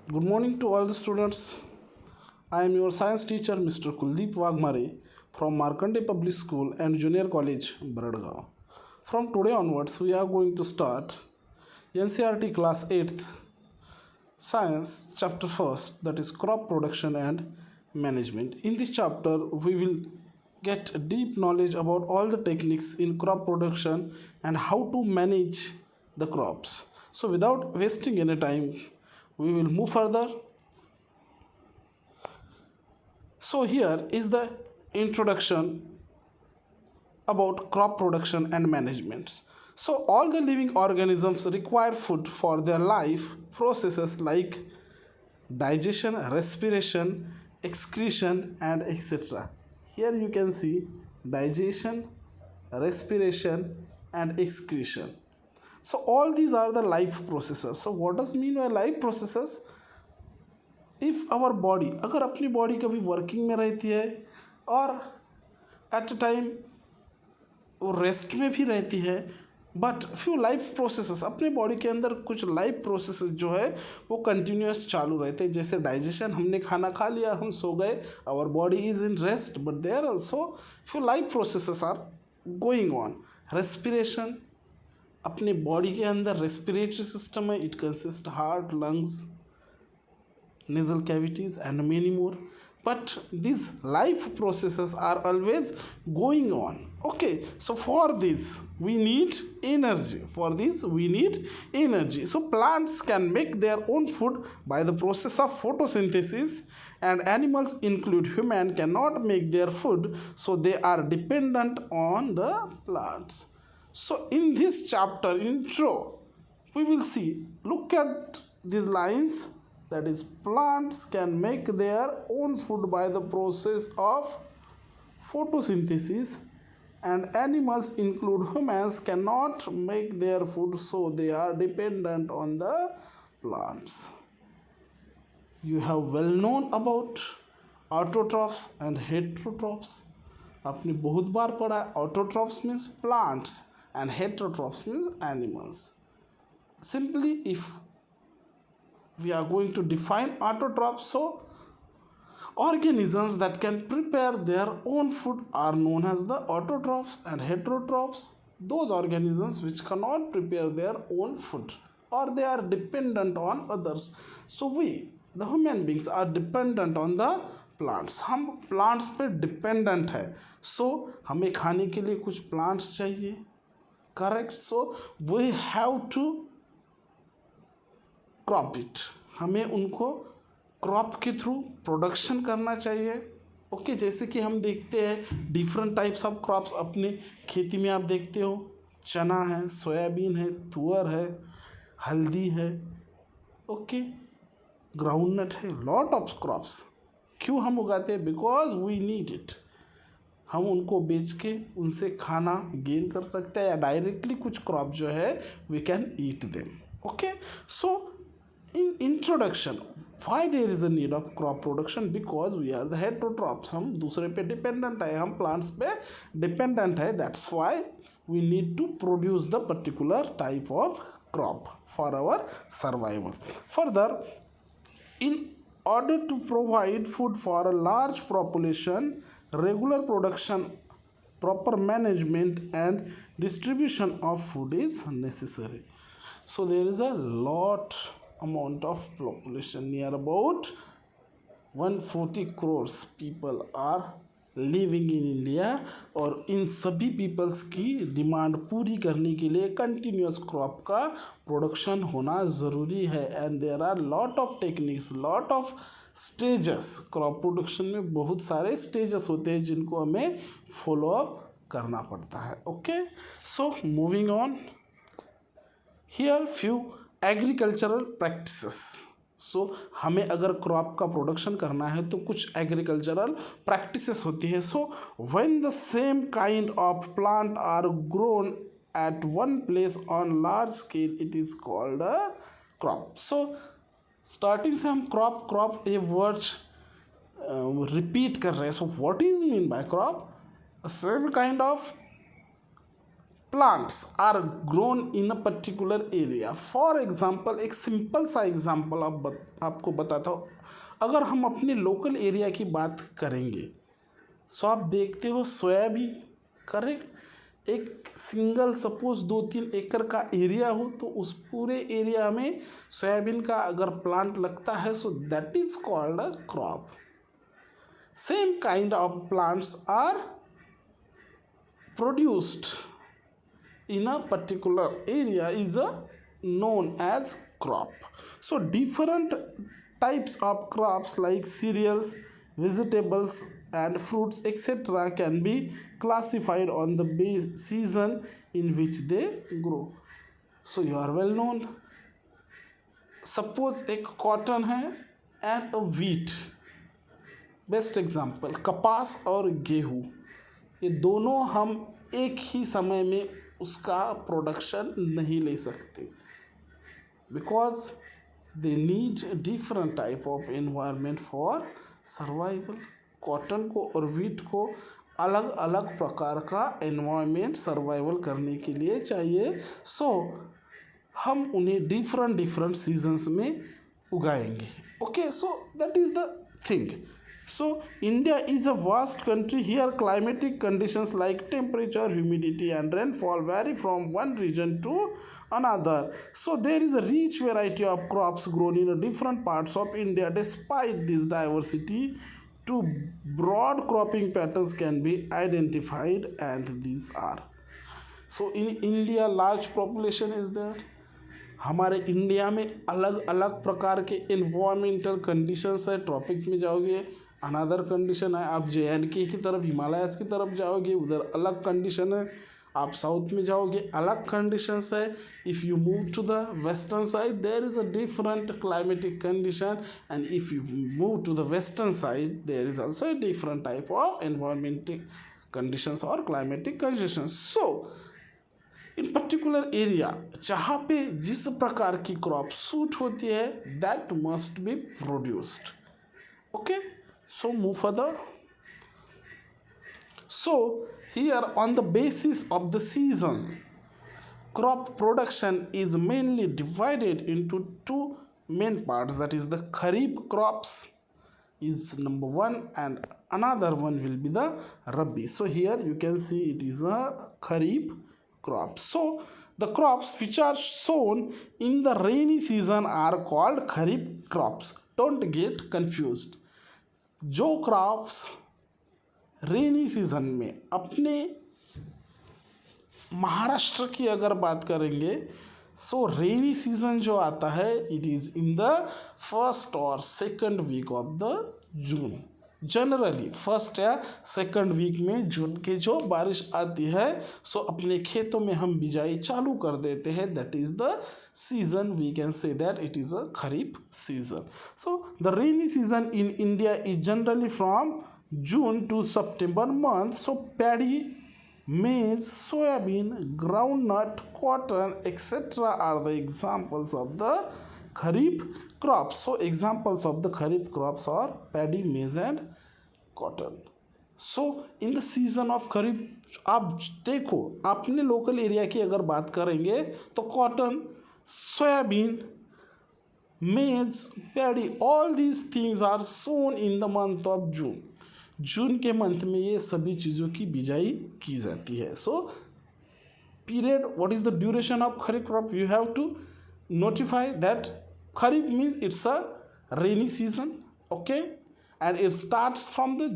Good morning to all the students. I am your science teacher Mr. Kuldeep Wagmare from Markandeya Public School and Junior College, Baradgaon. From today onwards, we are going to start NCERT Class 8th Science Chapter 1st, that is Crop Production and Management. In this chapter, we will get deep knowledge about all the techniques in crop production and how to manage the crops. So without wasting any time, we will move further. So here is the introduction about crop production and management. So all the living organisms require food for their life processes like digestion, respiration, excretion and etc. Here you can see digestion, respiration and excretion. So all these are the life processes. So what does mean by life processes? If our body, अगर अपनी body कभी working में रहती है और at a time वो rest में भी रहती है, बट फ्यू लाइफ प्रोसेसेस अपने बॉडी के अंदर कुछ लाइफ प्रोसेसेस जो है वो कंटिन्यूस चालू रहते हैं. जैसे डाइजेशन, हमने खाना खा लिया, हम सो गए, our body is in rest, but there also few life processes are going on. Respiration, अपने बॉडी के अंदर रेस्पिरेटरी सिस्टम है, it consist heart, lungs, nasal cavities and many more, but these life processes are always going on. Okay, so for this we need energy. So plants can make their own food by the process of photosynthesis, and animals include human cannot make their food, so they are dependent on the plants. So in this chapter intro we will see, look at these lines, that is plants can make their own food by the process of photosynthesis, and animals include humans cannot make their food, so they are dependent on the plants. You have well known about autotrophs and heterotrophs. आपने बहुत बार पढ़ा है. Autotrophs means plants and heterotrophs means animals. Simply, if we are going to define autotrophs, so organisms that can prepare their own food are known as the autotrophs, and heterotrophs those organisms which cannot prepare their own food or they are dependent on others. So we, the human beings, are dependent on the plants. हम plants पे dependent है. So हमें खाने के लिए कुछ plants चाहिए, correct? So we have to crop it, हमें उनको क्रॉप के थ्रू प्रोडक्शन करना चाहिए. ओके, जैसे कि हम देखते हैं डिफरेंट टाइप्स ऑफ क्रॉप्स अपने खेती में. आप देखते हो चना है, सोयाबीन है, तुअर है, हल्दी है, ओके, ग्राउंडनट है, लॉट ऑफ क्रॉप्स. क्यों हम उगाते हैं? Because we need it. हम उनको बेच के उनसे खाना गेन कर सकते हैं, या डायरेक्टली कुछ क्रॉप जो है we can eat them. Okay, so in introduction, why there is a need of crop production? Because we are the heterotrophs. हम दूसरे पे डिपेंडेंट है, हम प्लांट्स पे डिपेंडेंट है. That's why we need to produce the particular type of crop for our survival. Further, in order to provide food for a large population, regular production, proper management and distribution of food is necessary. So there is a lot amount of population, near about 140 crores people are living in India, और इन सभी peoples की demand पूरी करने के लिए continuous crop का production होना ज़रूरी है. And there are lot of techniques, lot of stages. Crop production में बहुत सारे स्टेजेस होते हैं जिनको हमें फॉलो अप करना पड़ता है. Okay, so moving on, here few agricultural practices. सो हमें अगर क्रॉप का प्रोडक्शन करना है तो कुछ एग्रीकल्चरल प्रैक्टिसेस होती है. So when the same kind of plant are grown at one place on large scale, it is called a crop. So starting से हम क्रॉप ये वर्ड्स रिपीट कर रहे हैं. So what is mean by crop? Same kind of plants are grown in a particular area. For example एक simple सा example आपको बताता हूँ. अगर हम अपने लोकल एरिया की बात करेंगे सो आप देखते हो सोयाबीन, करेक्ट. एक सिंगल सपोज 2-3 एकड़ का एरिया हो तो उस पूरे एरिया में सोयाबीन का अगर प्लांट लगता है so that is called a crop. Same kind of plants are produced in a particular area is known as crop. So different types of crops like cereals, vegetables and fruits etc. can be classified on the season in which they grow. So you are well known. Suppose एक cotton है and a wheat. Best example कपास और गेहूँ, ये दोनों हम एक ही समय में उसका प्रोडक्शन नहीं ले सकते because they need different type of environment for survival. Cotton को और वीट को अलग अलग प्रकार का एनवायरनमेंट सर्वाइवल करने के लिए चाहिए. सो हम उन्हें डिफरेंट सीजन्स में उगाएंगे. Okay, so that is the thing. So India is a vast country. Here climatic conditions like temperature, humidity and rainfall vary from one region to another. So there is a rich variety of crops grown in different parts of India. Despite this diversity, two broad cropping patterns can be identified and these are. So in India large population is there. हमारे India में अलग अलग प्रकार के environmental conditions है. Tropic में जाओगे another condition है, आप JNK की तरफ हिमालयस की तरफ जाओगे उधर अलग कंडीशन है, आप साउथ में जाओगे अलग कंडीशंस है. If you move to the western side there is a different climatic condition and if you move to the western side there is also a different type of environmental conditions or climatic conditions. So in particular area जहाँ पे जिस प्रकार की crop suit होती है that must be produced. Okay, so move further. So here on the basis of the season crop production is mainly divided into 2 main parts, that is the kharif crops is number 1 and another one will be the rabi. So here you can see it is a kharif crops. So the crops which are sown in the rainy season are called kharif crops. Don't get confused. जो crops rainy season में अपने महाराष्ट्र की अगर बात करेंगे सो rainy season जो आता है it is in the first और second week of the June. Generally first या सेकंड वीक में जून के जो बारिश आती है सो अपने खेतों में हम बिजाई चालू कर देते हैं. That is the season we can say that it is a kharif season. So the rainy season in India is generally from June to September month. So paddy, maize, soybean, groundnut, cotton etc. are the examples of the kharif crops. So examples of the kharif crops are paddy, maize and cotton. So in the season of kharif आप देखो अपने local area की अगर बात करेंगे तो cotton, soybean, maize, paddy, all these things are sown in the month of June. जून के month में ये सभी चीज़ों की बिजाई की जाती है. So period what is the duration of kharif crop you have to notify that kharif means it's a rainy season. Okay, and it starts from the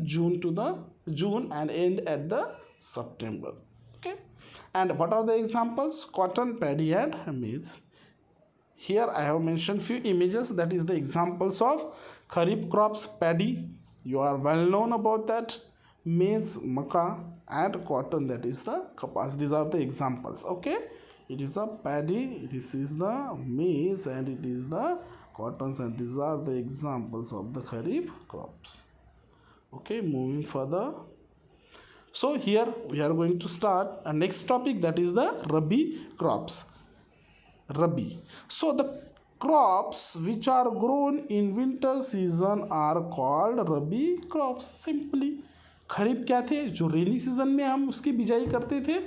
June end and at the September. Okay, and what are the examples? Cotton, paddy and maize. Here I have mentioned few images, that is the examples of kharif crops. Paddy, you are well known about that. Maize, maca and cotton, that is the kapas. These are the examples. Okay, it is a paddy, this is the maize and it is the cottons, and these are the examples of the kharif crops. Okay, moving further. So here we are going to start a next topic, that is the rabi crops. Rabi. So the crops which are grown in winter season are called rabi crops. Simply खरीफ क्या थे जो rainy season में हम उसकी बिजाई करते थे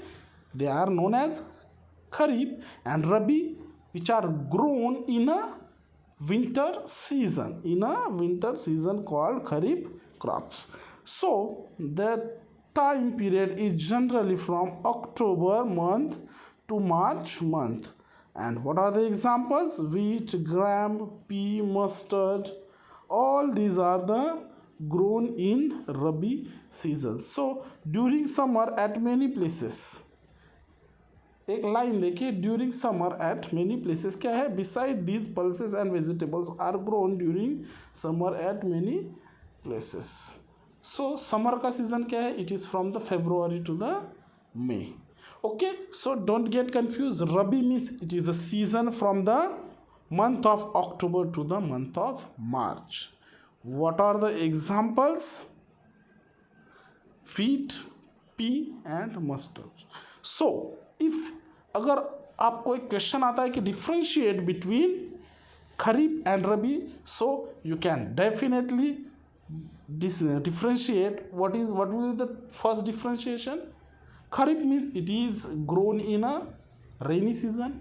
they are known as Kharif and Rabi, which are grown in a winter season, called Kharif crops. So the time period is generally from October month to March month. And what are the examples? Wheat, gram, pea, mustard, all these are the grown in Rabi season. So during summer at many places, एक line देखिए, during summer at many places क्या है, beside these pulses and vegetables are grown during summer at many places. So summer का season क्या है, it is from the February to the May. Okay, so don't get confuse. Rabi means it is the season from the month of October to the month of March. What are the examples? Wheat, pea and mustard. So if अगर आपको एक question आता है कि differentiate between kharif and rabi, so you can definitely differentiate. What will be the first differentiation? Kharif means it is grown in a rainy season.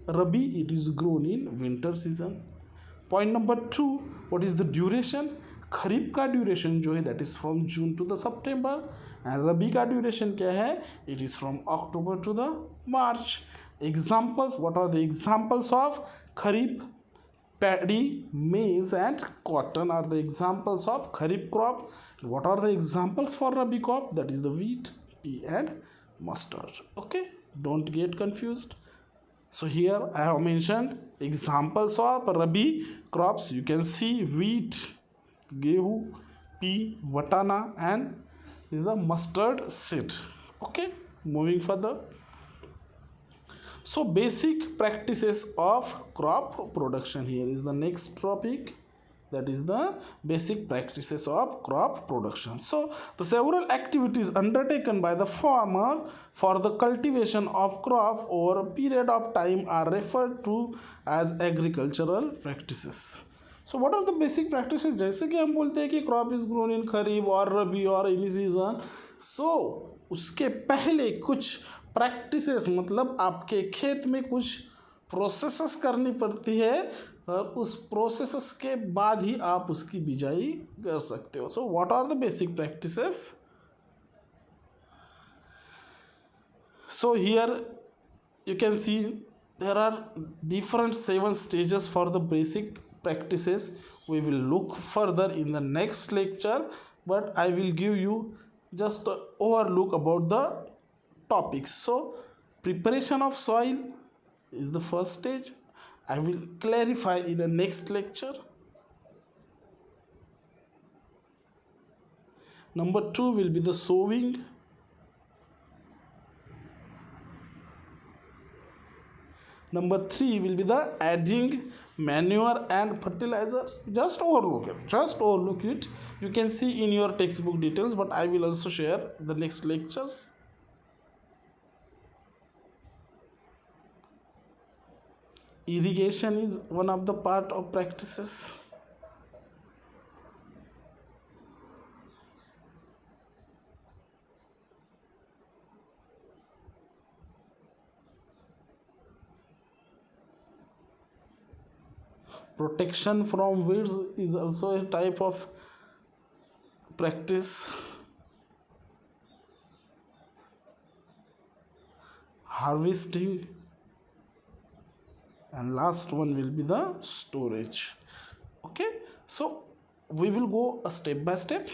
Rabi, it is grown in winter season. Point number 2, what is the duration? Kharif का duration जो है that is from June to the September, and rabi का duration क्या है, it is from October to the March. Examples, what are the examples of kharif? Paddy, maize and cotton are the examples of kharif crop. What are the examples for rabi crop? That is the wheat, pea and mustard. Okay, don't get confused. So here I have mentioned examples of rabi crops. You can see wheat, gehu, pea, watana and this is a mustard seed. Okay, moving further. So basic practices of crop production, here is the next topic, that is the basic practices of crop production. So the several activities undertaken by the farmer for the cultivation of crop over a period of time are referred to as agricultural practices. So what are the basic practices? जैसे कि हम बोलते हैं कि crop is grown in खरीफ और रबी और any season, so उसके पहले कुछ प्रैक्टिसेस, मतलब आपके खेत में कुछ प्रोसेसेस करनी पड़ती है और उस प्रोसेसेस के बाद ही आप उसकी बिजाई कर सकते हो. So what are the basic practices? So here you can see there are different 7 stages for the basic practices. We will look further in the next lecture, but I will give you just an overlook about the topics. So preparation of soil is the first stage. I will clarify in the next lecture. Number 2 will be the sowing. Number 3 will be the adding manure and fertilizers. Just overlook it. You can see in your textbook details, but I will also share the next lectures. Irrigation is one of the part of practices. Protection from weeds is also a type of practice. Harvesting, and last one will be the storage. Okay, so we will go a step by step.